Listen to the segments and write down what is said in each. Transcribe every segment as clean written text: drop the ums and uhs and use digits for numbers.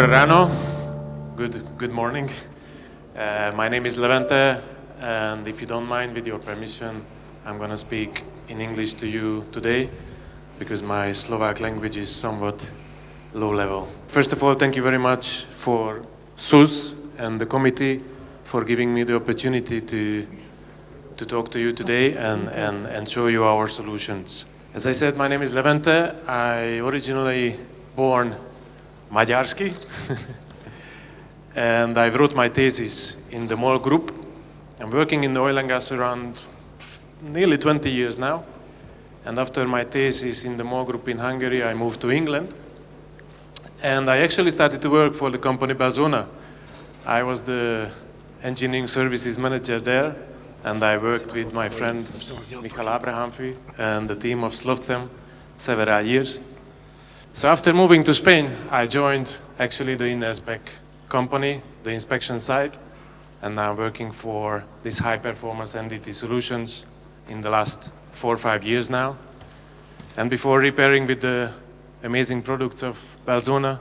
s.r.o. Good morning. My name is Levente, and if you don't mind, with your permission, I'm going to speak in English to you today because my Slovak language is somewhat low level. First of all, thank you very much for SUS and the committee for giving me the opportunity to talk to you today and show you our solutions. As I said, my name is Levente. I originally born Magyarski, and I wrote my thesis in the MOL group. I'm working in the oil and gas around nearly 20 years now. And after my thesis in the MOL group in Hungary, I moved to England. And I actually started to work for the company Baszanyi. I was the engineering services manager there, and I worked with my friend Michal Abrahamfi and the team of s.r.o. several years. So after moving to Spain, I joined actually the NDE company, the inspection site, and now working for this high-performance NDE Solutions in the last 4 or 5 years now. And before repairing with the amazing products of Baszanyi,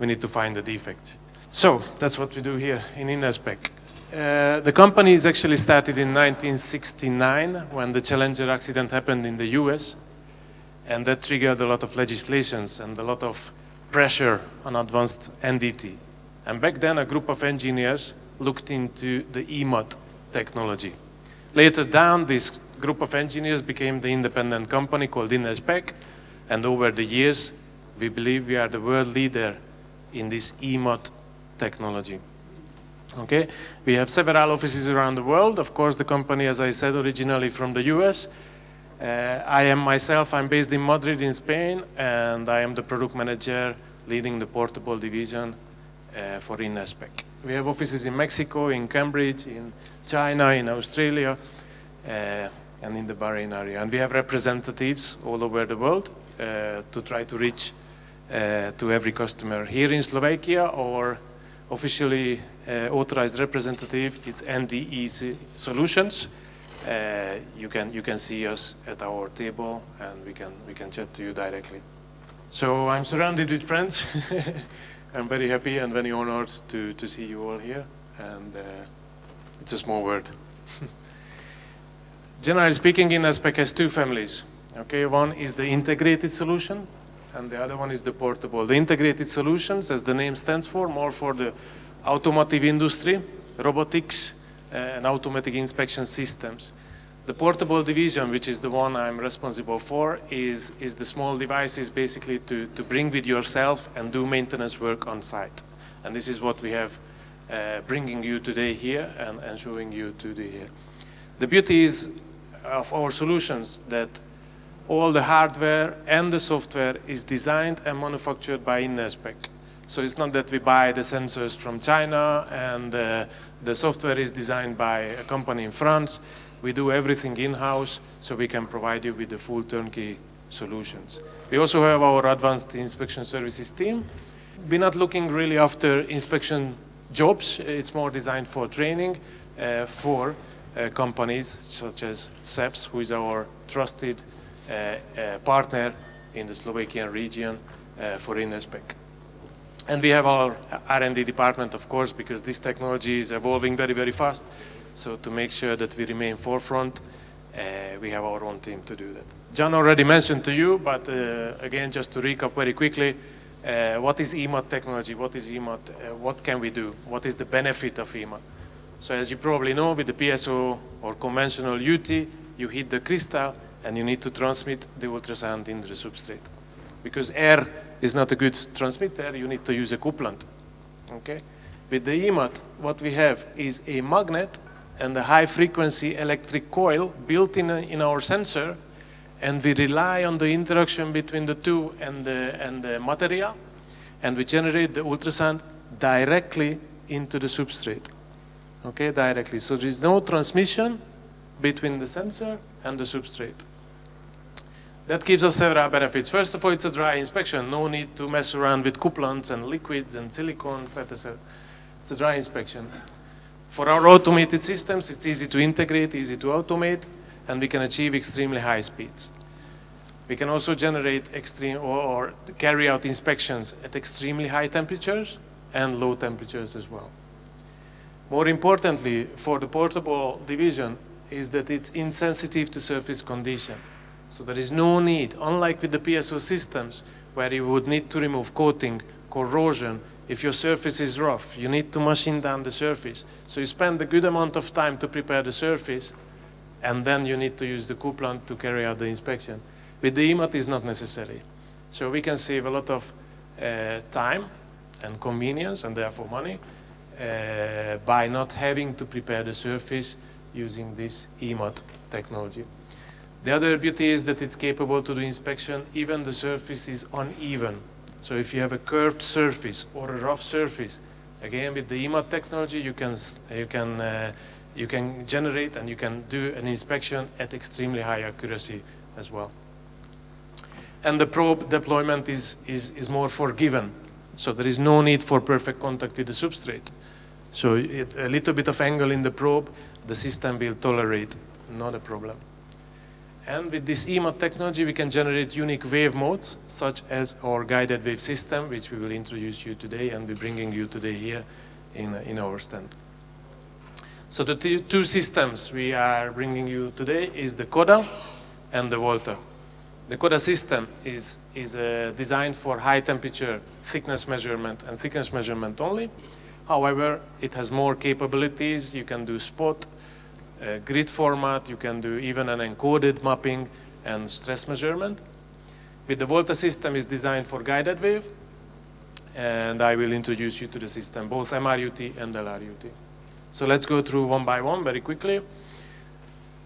we need to find the defects. So that's what we do here in NDE. The company is actually started in 1969 when the Challenger accident happened in the US. And that triggered a lot of legislations and a lot of pressure on advanced NDT. And back then, a group of engineers looked into the EMAT technology. Later down, this group of engineers became the independent company called NDE, and over the years, we believe we are the world leader in this EMAT technology. Okay? We have several offices around the world. Of course, the company, as I said, originally from the US. I'm based in Madrid in Spain, and I am the product manager leading the portable division for NDE. We have offices in Mexico, in Cambridge, in China, in Australia, and in the Bahrain area. And we have representatives all over the world to try to reach to every customer. Here in Slovakia, our officially authorized representative, it's NDE Solutions. You can see us at our table, and we can chat to you directly. So I'm surrounded with friends. I'm very happy and very honored to see you all here, and it's a small world. Generally speaking, NDE has 2 families. Okay, one is the integrated solution, and the other one is the portable. The integrated solutions, as the name stands for, more for the automotive industry, robotics, and automatic inspection systems. The portable division, which is the one I'm responsible for, is the small devices basically to bring with yourself and do maintenance work on site. And this is what we have bringing you today here and showing you today here. The beauty is of our solutions that all the hardware and the software is designed and manufactured by NDE. So it's not that we buy the sensors from China and the software is designed by a company in France. We do everything in-house, so we can provide you with the full turnkey solutions. We also have our advanced inspection services team. We're not looking really after inspection jobs. It's more designed for training for companies such as s.r.o, who is our trusted partner in the Slovakian region for NDE. And we have our R&D department, of course, because this technology is evolving very, very fast. So to make sure that we remain forefront, we have our own team to do that. John already mentioned to you, but again, just to recap very quickly, what is EMAT technology? What is EMAT? What can we do? What is the benefit of EMAT? So as you probably know, with the PSO or conventional UT, you hit the crystal and you need to transmit the ultrasound in the substrate. Because air is not a good transmitter, you need to use a couplant. Okay? With the EMAT, what we have is a magnet and a high-frequency electric coil built in our sensor, and we rely on the interaction between the two and the material, and we generate the ultrasound directly into the substrate. Okay, directly. So there is no transmission between the sensor and the substrate. That gives us several benefits. First of all, it's a dry inspection. No need to mess around with couplants and liquids and silicone, etc. It's a dry inspection. For our automated systems, it's easy to integrate, easy to automate, and we can achieve extremely high speeds. We can also generate extreme or carry out inspections at extremely high temperatures and low temperatures as well. More importantly, for the portable division, is that it's insensitive to surface condition. So there is no need, unlike with the PSO systems, where you would need to remove coating, corrosion. If your surface is rough, you need to machine down the surface. So you spend a good amount of time to prepare the surface, and then you need to use the coolant to carry out the inspection. With the EMAT, it's not necessary. So we can save a lot of time and convenience, and therefore money, by not having to prepare the surface using this EMAT technology. The other beauty is that it's capable to do inspection even the surface is uneven. So if you have a curved surface or a rough surface, again with the EMAT technology you can generate and you can do an inspection at extremely high accuracy as well. And the probe deployment is more forgiven. So there is no need for perfect contact with the substrate. So a little bit of angle in the probe, the system will tolerate, not a problem. And with this EMAT technology, we can generate unique wave modes, such as our guided wave system, which we will introduce you today, and we're bringing you today here in our stand. So the two systems we are bringing you today is the CODA and the Volta. The CODA system is designed for high temperature thickness measurement and thickness measurement only. However, it has more capabilities. You can do spot, grid format, you can do even an encoded mapping and stress measurement. With the Volta system is designed for guided wave, and I will introduce you to the system, both MRUT and LRUT. So let's go through one by one very quickly.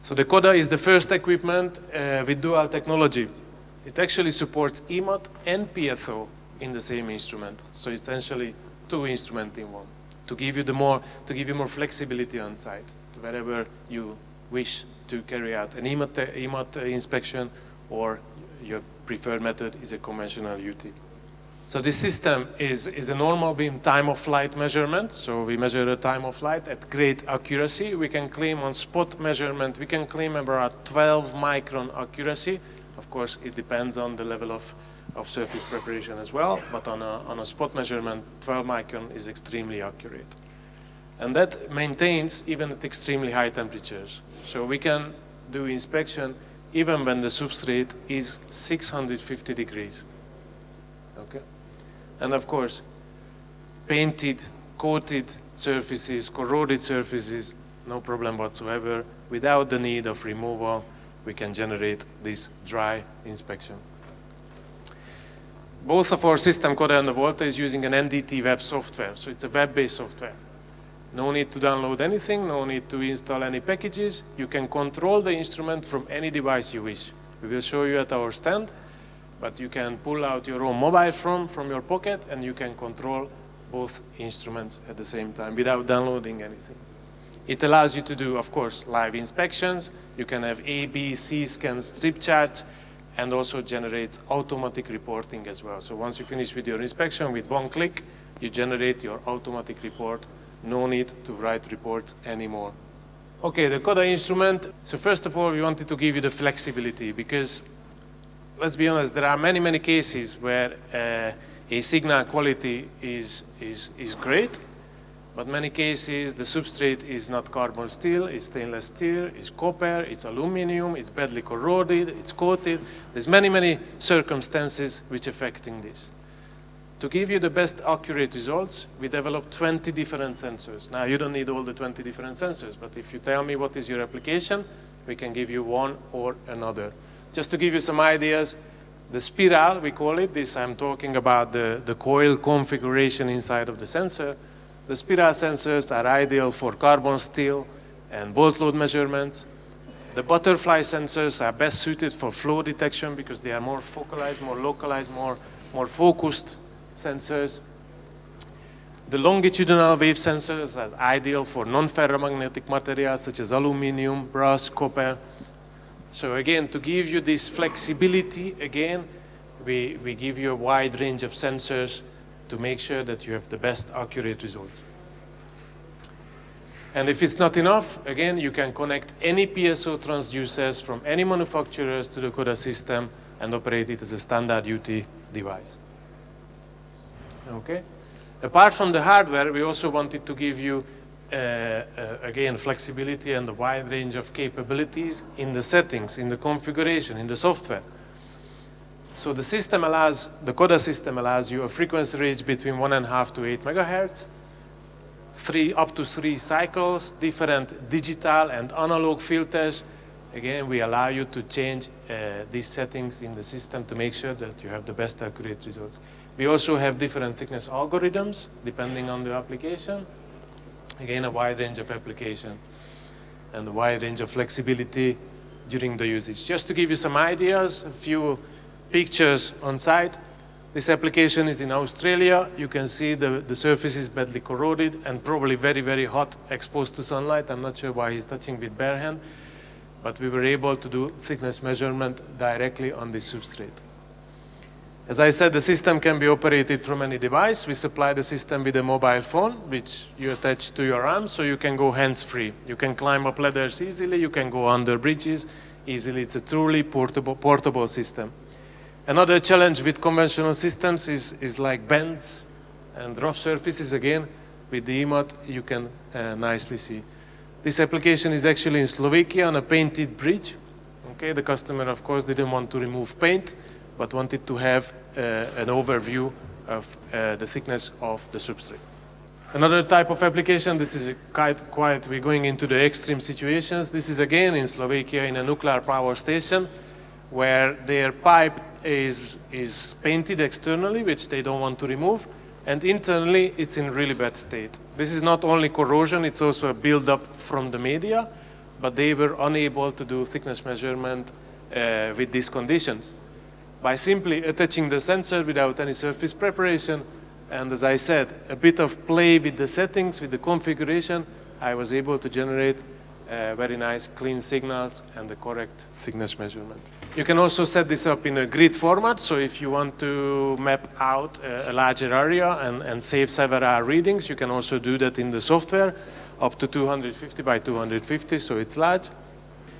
So the CODA is the first equipment with dual technology. It actually supports EMAT and PSO in the same instrument. So essentially two instruments in one, to give you more flexibility on site, wherever you wish to carry out an EMAT inspection, or your preferred method is a conventional UT. So this system is a normal beam time of flight measurement. So we measure the time of flight at great accuracy. We can claim on spot measurement, we can claim about 12 micron accuracy. Of course, it depends on the level of surface preparation as well, but on a spot measurement, 12 micron is extremely accurate. And that maintains even at extremely high temperatures. So we can do inspection even when the substrate is 650 degrees. Okay? And of course, painted, coated surfaces, corroded surfaces, no problem whatsoever. Without the need of removal, we can generate this dry inspection. Both of our system, CODA and the Volta, is using an NDT web software. So it's a web-based software. No need to download anything, no need to install any packages. You can control the instrument from any device you wish. We will show you at our stand, but you can pull out your own mobile phone from your pocket and you can control both instruments at the same time without downloading anything. It allows you to do, of course, live inspections. You can have A, B, C scans, strip charts, and also generates automatic reporting as well. So once you finish with your inspection, with one click, you generate your automatic report. No need to write reports anymore. Okay, the CODA instrument. So first of all, we wanted to give you the flexibility because, let's be honest, there are many cases where a signal quality is great, but many cases the substrate is not carbon steel, it's stainless steel, it's copper, it's aluminum, it's badly corroded, it's coated. There's many circumstances which affecting this. To give you the best accurate results, we developed 20 different sensors. Now, you don't need all the 20 different sensors, but if you tell me what is your application, we can give you one or another. Just to give you some ideas, the spiral, we call it, this I'm talking about the coil configuration inside of the sensor. The spiral sensors are ideal for carbon steel and bolt load measurements. The butterfly sensors are best suited for flow detection because they are more focalized, more localized, more focused sensors. The longitudinal wave sensors are ideal for non-ferromagnetic materials such as aluminum, brass, copper. So again, to give you this flexibility, again, we give you a wide range of sensors to make sure that you have the best accurate results. And if it's not enough, again, you can connect any PSO transducers from any manufacturers to the CODA system and operate it as a standard UT device. Okay? Apart from the hardware, we also wanted to give you, again, flexibility and a wide range of capabilities in the settings, in the configuration, in the software. So the CODA system allows you a frequency range between 1.5 to 8 megahertz, up to 3 cycles, different digital and analog filters. Again, we allow you to change these settings in the system to make sure that you have the best accurate results. We also have different thickness algorithms depending on the application. Again, a wide range of application and a wide range of flexibility during the usage. Just to give you some ideas, a few pictures on site. This application is in Australia. You can see the surface is badly corroded and probably very, very hot, exposed to sunlight. I'm not sure why he's touching with bare hand, but we were able to do thickness measurement directly on this substrate. As I said, the system can be operated from any device. We supply the system with a mobile phone, which you attach to your arm, so you can go hands-free. You can climb up ladders easily. You can go under bridges easily. It's a truly portable system. Another challenge with conventional systems is like bends and rough surfaces. Again, with the EMAT, you can nicely see. This application is actually in Slovakia on a painted bridge. Okay, the customer, of course, didn't want to remove paint, but wanted to have an overview of the thickness of the substrate. Another type of application, this is quite, we're going into the extreme situations. This is again in Slovakia in a nuclear power station where their pipe is painted externally, which they don't want to remove, and internally it's in really bad state. This is not only corrosion, it's also a build-up from the media, but they were unable to do thickness measurement with these conditions. By simply attaching the sensor without any surface preparation, and as I said, a bit of play with the settings, with the configuration, I was able to generate very nice clean signals and the correct thickness measurement. You can also set this up in a grid format, so if you want to map out a larger area and save several readings, you can also do that in the software, up to 250 by 250, so it's large.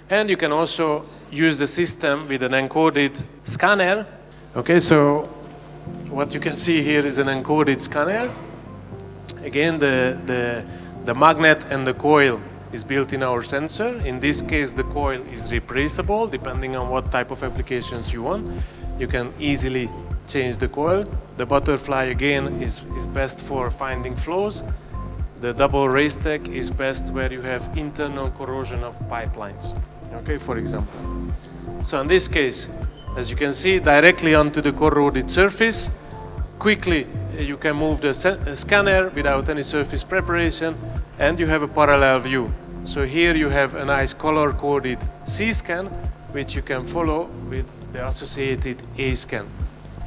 And you can also use the system with an encoded scanner. Okay, so what you can see here is an encoded scanner. Again, the magnet and the coil is built in our sensor. In this case, the coil is replaceable depending on what type of applications you want. You can easily change the coil. The butterfly, again, is best for finding flaws. The double race stack is best where you have internal corrosion of pipelines, okay, for example. So in this case, as you can see, directly onto the corroded surface, quickly you can move the scanner without any surface preparation, and you have a parallel view. So here you have a nice color-coded C-scan, which you can follow with the associated A-scan.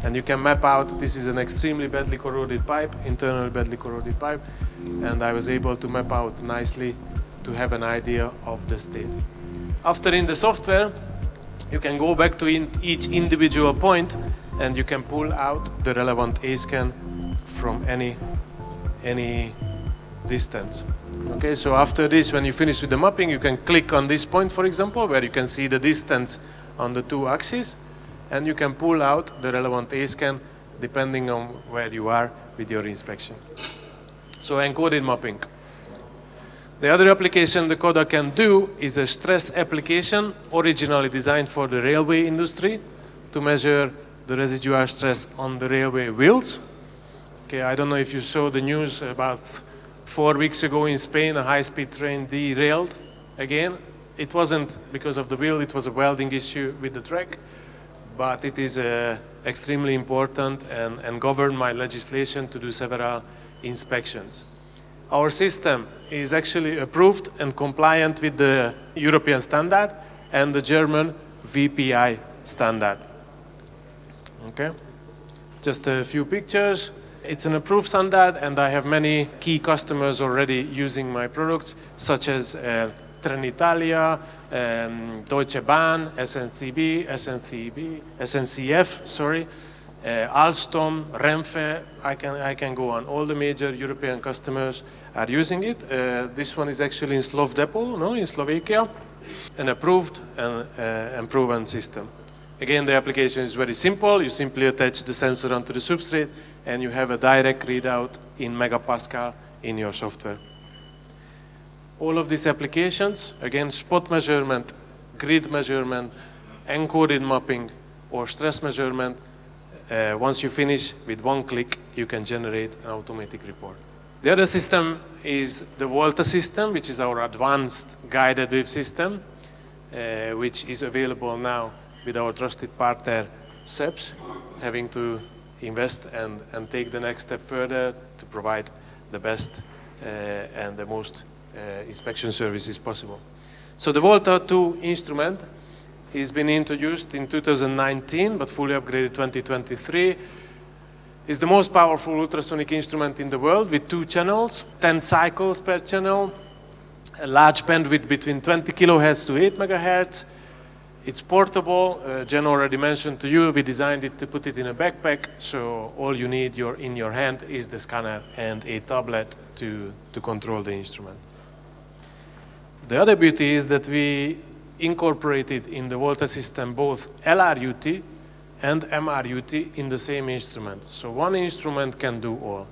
And you can map out, this is an extremely badly corroded pipe, internally badly corroded pipe, and I was able to map out nicely to have an idea of the state. After in the software, you can go back to each individual point and you can pull out the relevant A-scan from any distance. Okay, so after this, when you finish with the mapping, you can click on this point, for example, where you can see the distance on the two axes, and you can pull out the relevant A-scan depending on where you are with your inspection. So encoded mapping. The other application the CODA can do is a stress application originally designed for the railway industry to measure the residual stress on the railway wheels. Okay, I don't know if you saw the news about 4 weeks ago in Spain, a high-speed train derailed again. It wasn't because of the wheel, it was a welding issue with the track, but it is extremely important and governed by legislation to do several inspections. Our system is actually approved and compliant with the European standard and the German VPI standard. Okay, just a few pictures. It's an approved standard, and I have many key customers already using my products, such as Trenitalia, Deutsche Bahn, SNCF, sorry, Alstom, Renfe. I can go on. All the major European customers are using it. This one is actually in Levente Baszanyi, in Slovakia, an approved and proven system. Again, the application is very simple. You simply attach the sensor onto the substrate, and you have a direct readout in megapascal in your software. All of these applications, again, spot measurement, grid measurement, encoded mapping, or stress measurement, once you finish, with one click, you can generate an automatic report. The other system is the Volta system, which is our advanced guided wave system, which is available now with our trusted partner, SEPS, having to invest and take the next step further to provide the best and the most inspection services possible. So the Volta 2 instrument has been introduced in 2019, but fully upgraded 2023. It's the most powerful ultrasonic instrument in the world with 2 channels, 10 cycles per channel, a large bandwidth between 20 kilohertz to 8 megahertz. It's portable. Jen already mentioned to you, we designed it to put it in a backpack, so all you need in your hand is the scanner and a tablet to control the instrument. The other beauty is that we incorporated in the Volta system both LRUT and MRUT in the same instrument. So one instrument can do all.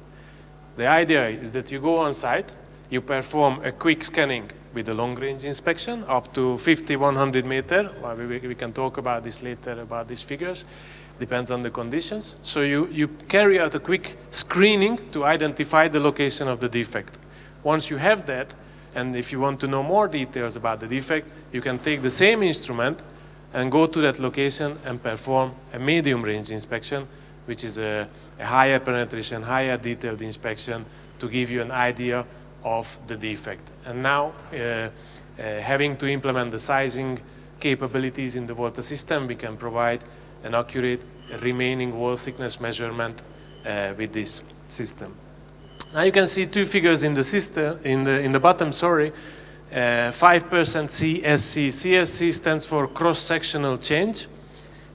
The idea is that you go on site, you perform a quick scanning with a long-range inspection up to 50, 100 meter. Well, we can talk about this later, about these figures. Depends on the conditions. So you carry out a quick screening to identify the location of the defect. Once you have that, and if you want to know more details about the defect, you can take the same instrument and go to that location and perform a medium-range inspection, which is a higher penetration, higher detailed inspection to give you an idea of the defect. And now, having to implement the sizing capabilities in the Volta system, we can provide an accurate remaining wall thickness measurement with this system. Now you can see 2 figures in the system, in the bottom, sorry. 5% CSC. CSC stands for cross-sectional change.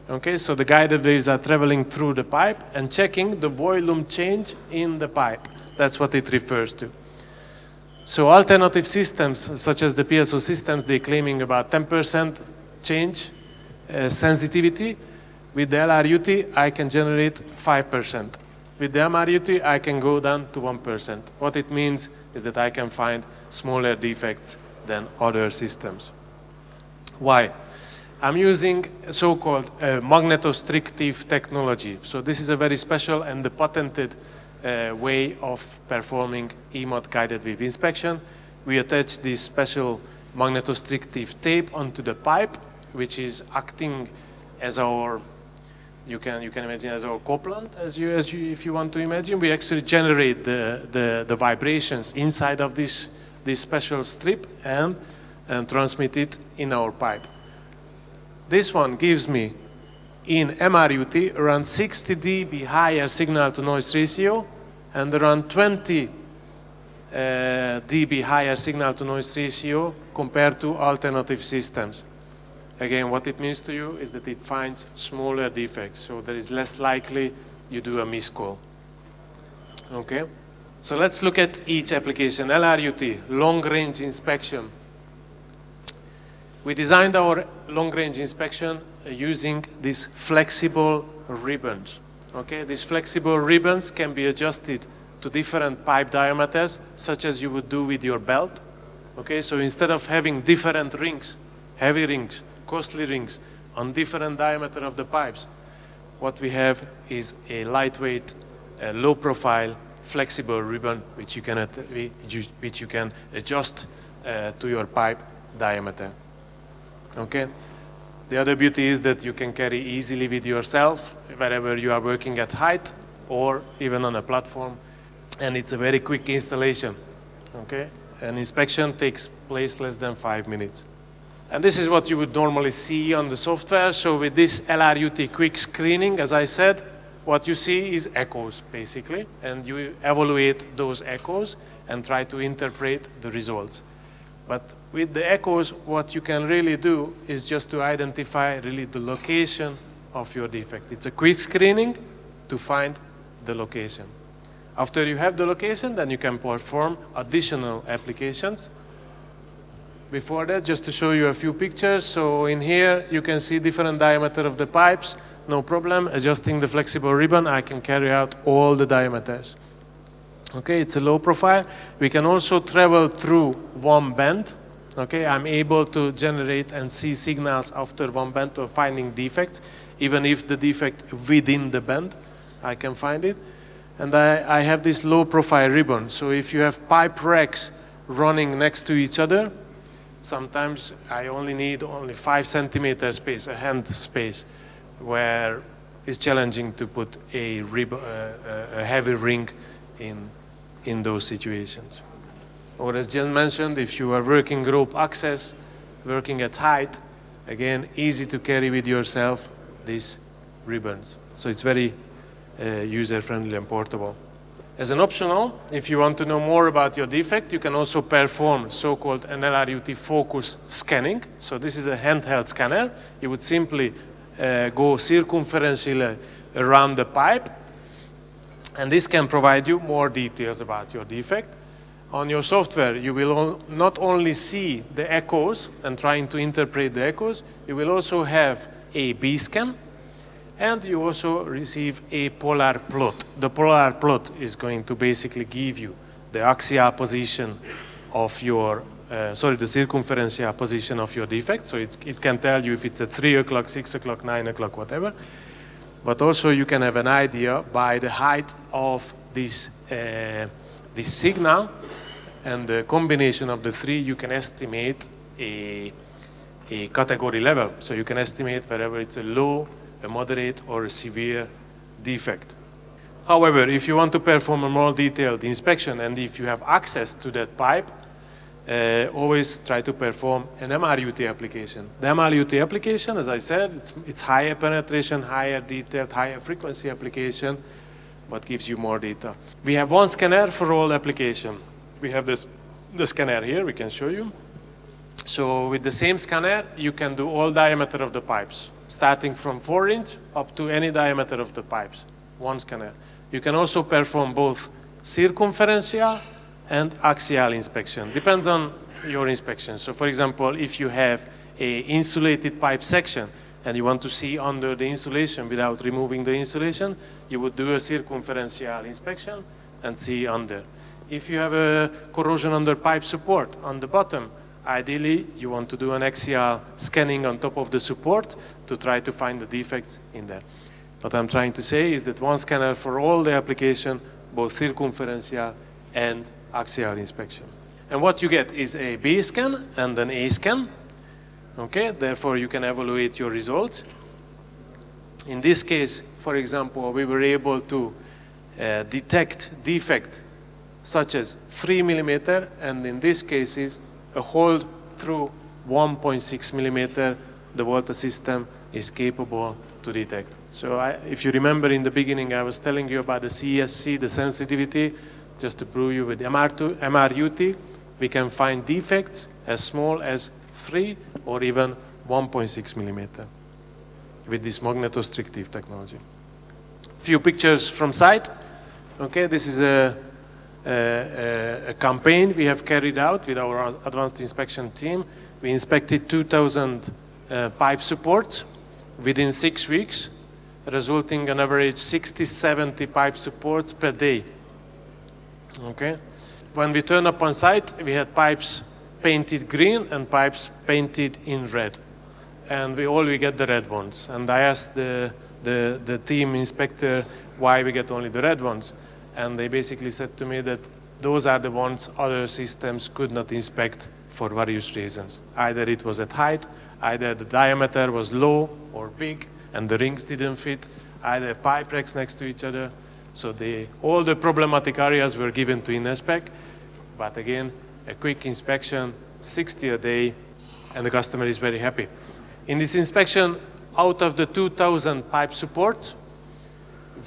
Okay, so the guided waves are traveling through the pipe and checking the volume change in the pipe. That's what it refers to. So alternative systems, such as the PSO systems, they're claiming about 10% change sensitivity. With the LRUT, I can generate 5%. With the MRUT, I can go down to 1%. What it means is that I can find smaller defects than other systems. Why? I'm using so-called magnetostrictive technology. So this is a very special and the patented way of performing EMAT guided wave inspection. We attach this special magnetostrictive tape onto the pipe, which is acting as our, you can imagine as our couplant, if you want to imagine. We actually generate the vibrations inside of this special strip and transmit it in our pipe. This one gives me in MRUT around 60 dB higher signal to noise ratio and around 20 dB higher signal to noise ratio compared to alternative systems. Again, what it means to you is that it finds smaller defects, so there is less likely you do a miscall. Okay? So let's look at each application. LRUT, long-range inspection. We designed our long-range inspection using these flexible ribbons. Okay? These flexible ribbons can be adjusted to different pipe diameters, such as you would do with your belt. Okay? So instead of having different rings, heavy rings, costly rings on different diameter of the pipes, what we have is a lightweight, low-profile, flexible ribbon which you can adjust to your pipe diameter. Okay. The other beauty is that you can carry easily with yourself wherever you are working at height or even on a platform, and it's a very quick installation. Okay. An inspection takes place less than 5 minutes. And this is what you would normally see on the software. So with this LRUT quick screening, as I said, what you see is echoes, basically, and you evaluate those echoes and try to interpret the results. But with the echoes, what you can really do is just to identify really the location of your defect. It's a quick screening to find the location. After you have the location, then you can perform additional applications Before that, just to show you a few pictures. So in here, you can see different diameter of the pipes. No problem. Adjusting the flexible ribbon, I can carry out all the diameters. Okay, it's a low profile. We can also travel through one bend. Okay, I'm able to generate and see signals after one bend or finding defects, even if the defect within the bend, I can find it. And I have this low profile ribbon. So if you have pipe racks running next to each other, sometimes I only need 5 centimeter space, a hand space, where it's challenging to put a heavy ring in those situations. Or as Jen mentioned, if you are working rope access, working at height, again, easy to carry with yourself these ribbons. So it's very user-friendly and portable. As an optional, if you want to know more about your defect, you can also perform so-called NLRUT focus scanning. So this is a handheld scanner. You would simply go circumferentially around the pipe, and this can provide you more details about your defect. On your software, you will not only see the echoes and trying to interpret the echoes, you will also have a B-scan, and you also receive a polar plot. The polar plot is going to basically give you the axial position of your, the circumferential position of your defect. So it can tell you if it's at 3 o'clock, 6 o'clock, 9 o'clock, whatever. But also you can have an idea by the height of this signal, and the combination of the three, you can estimate a category level. So you can estimate whether it's a low, a moderate, or a severe defect. However, if you want to perform a more detailed inspection, and if you have access to that pipe, always try to perform an MRUT application. The MRUT application, as I said, it's higher penetration, higher detailed, higher frequency application, but gives you more data. We have one scanner for all application. We have the scanner here, we can show you. So with the same scanner, you can do all diameter of the pipes, starting from 4-inch up to any diameter of the pipes, one scanner. You can also perform both circumferential and axial inspection. Depends on your inspection. So for example, if you have an insulated pipe section and you want to see under the insulation without removing the insulation, you would do a circumferential inspection and see under. If you have a corrosion under pipe support on the bottom, ideally you want to do an axial scanning on top of the support to try to find the defects in there. What I'm trying to say is that one scanner for all the application, both circumferential and axial inspection. And what you get is a B scan and an A scan. Okay, therefore you can evaluate your results. In this case, for example, we were able to detect defect such as 3 millimeter, and in this case is a hole through 1.6 millimeter, the Volta system is capable to detect. So if you remember in the beginning, I was telling you about the CSC, the sensitivity, just to prove you with MRUT, we can find defects as small as 3 or even 1.6 millimeter with this magnetostrictive technology. Few pictures from site. Okay, this is a campaign we have carried out with our advanced inspection team. We inspected 2,000 pipe supports within 6 weeks, resulting in average 60-70 pipe supports per day. Okay. When we turned up on site, we had pipes painted green and pipes painted in red. And we get the red ones. And I asked the team inspector why we get only the red ones. And they basically said to me that those are the ones other systems could not inspect for various reasons. Either it was at height, either the diameter was low or big and the rings didn't fit, either pipe racks next to each other. So all the problematic areas were given to InSpec, but again, a quick inspection, 60 a day, and the customer is very happy. In this inspection, out of the 2,000 pipe supports,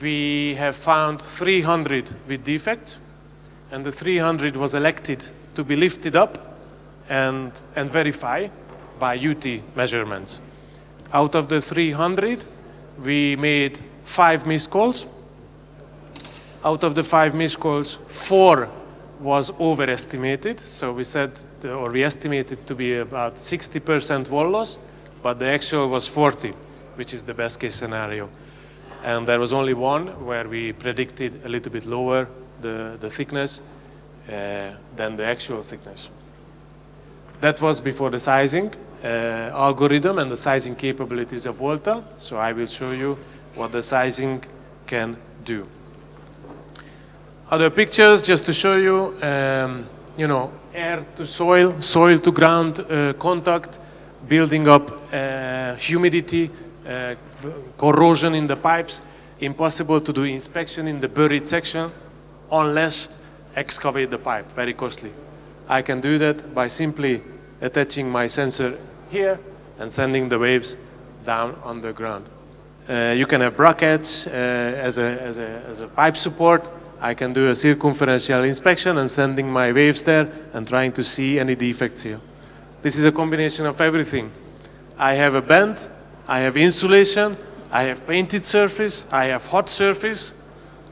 we have found 300 with defects, and the 300 was elected to be lifted up and verify by UT measurements. Out of the 300, we made 5 missed calls. Out of the 5 missed calls, 4 was overestimated. So we said or we estimated to be about 60% wall loss, but the actual was 40, which is the best case scenario. And there was only one where we predicted a little bit lower the thickness than the actual thickness. That was before the sizing algorithm and the sizing capabilities of Volta. So I will show you what the sizing can do. Other pictures just to show you, you know, air to soil, soil to ground contact, building up humidity, corrosion in the pipes. Impossible to do inspection in the buried section unless excavate the pipe, very costly. I can do that by simply attaching my sensor here and sending the waves down on the ground. You can have brackets as a pipe support. I can do a circumferential inspection and sending my waves there and trying to see any defects here. This is a combination of everything. I have a bend, I have insulation, I have painted surface, I have hot surface,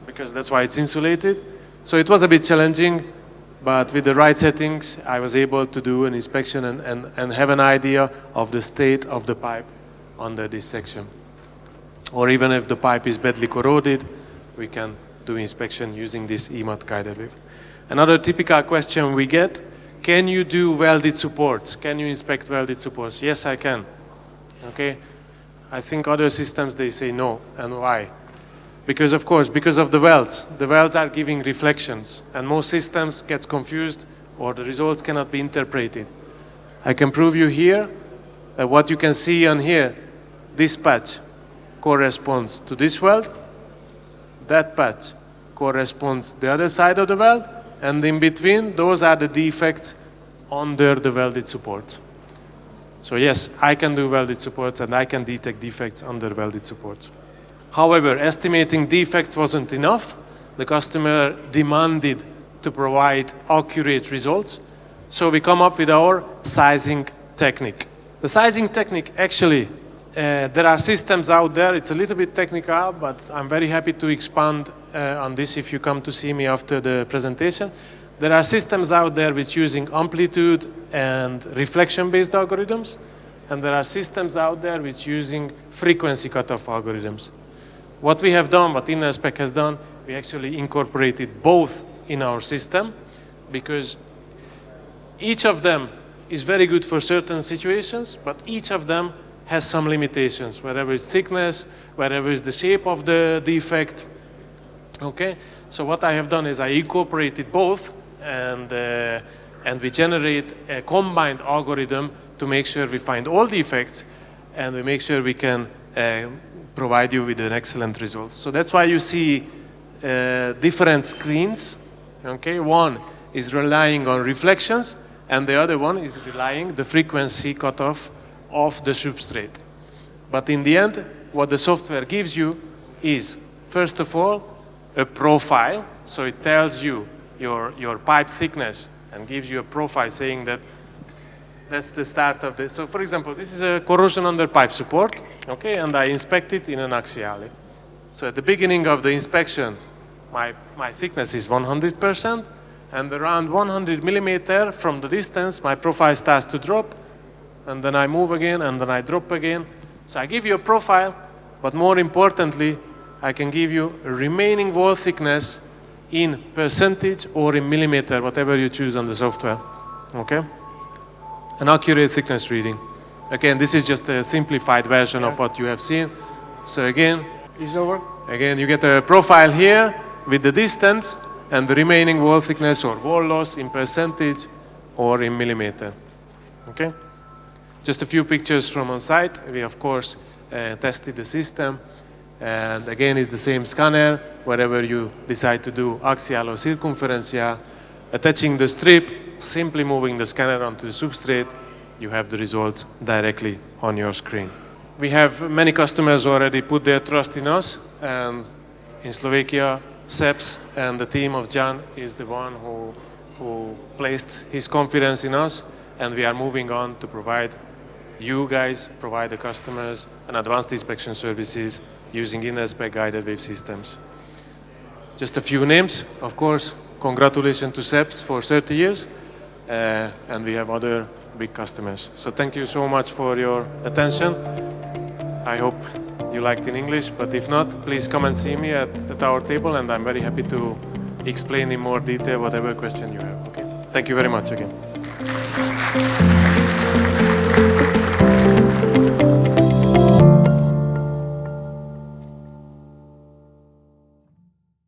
because that's why it's insulated. So it was a bit challenging, but with the right settings, I was able to do an inspection and have an idea of the state of the pipe under this section. Or even if the pipe is badly corroded, we can do inspection using this EMAT guided wave. Another typical question we get, can you do welded supports? Can you inspect welded supports? Yes, I can. Okay. I think other systems, they say no. And why? Because of course, because of the welds. The welds are giving reflections and most systems get confused or the results cannot be interpreted. I can prove you here that what you can see on here, this patch corresponds to this weld, that patch corresponds to the other side of the weld, and in between, those are the defects under the welded supports. So yes, I can do welded supports and I can detect defects under welded supports. However, estimating defects wasn't enough. The customer demanded to provide accurate results. So we come up with our sizing technique. The sizing technique, actually, there are systems out there. It's a little bit technical, but I'm very happy to expand on this if you come to see me after the presentation. There are systems out there which using amplitude and reflection-based algorithms, and there are systems out there which using frequency cutoff algorithms. What we have done, what InnerSpec has done, we actually incorporated both in our system because each of them is very good for certain situations, but each of them has some limitations, whether it's thickness, whether it's the shape of the defect. Okay, so what I have done is I incorporated both and we generate a combined algorithm to make sure we find all defects and we make sure we can provide you with an excellent result. So that's why you see different screens. Okay, one is relying on reflections and the other one is relying the frequency cutoff of the substrate. But in the end, what the software gives you is, first of all, a profile. So it tells you your pipe thickness and gives you a profile saying that that's the start of this. So for example, this is a corrosion under pipe support, okay, and I inspect it in an axially. So at the beginning of the inspection, my thickness is 100%, and around 100 millimeter from the distance, my profile starts to drop, and then I move again, and then I drop again. So I give you a profile, but more importantly, I can give you a remaining wall thickness in percentage or in millimeter, whatever you choose on the software, okay? An accurate thickness reading. Again, this is just a simplified version of what you have seen. So again, you get a profile here with the distance and the remaining wall thickness or wall loss in percentage or in millimeter, okay? Just a few pictures from on site. We, of course, tested the system. And again, it's the same scanner, wherever you decide to do axial or circumferential. Attaching the strip, simply moving the scanner onto the substrate, you have the results directly on your screen. We have many customers already put their trust in us. And in Slovakia, SEPS and the team of Jan is the one who placed his confidence in us. And we are moving on to provide you guys, provide the customers, and advanced inspection services using InnerSpec guided wave systems. Just a few names, of course. Congratulations to SEPS for 30 years. and we have other big customers. So thank you so much for your attention. I hope you liked in English, but if not, please come and see me at our table, and I'm very happy to explain in more detail whatever question you have. Okay? Thank you very much again.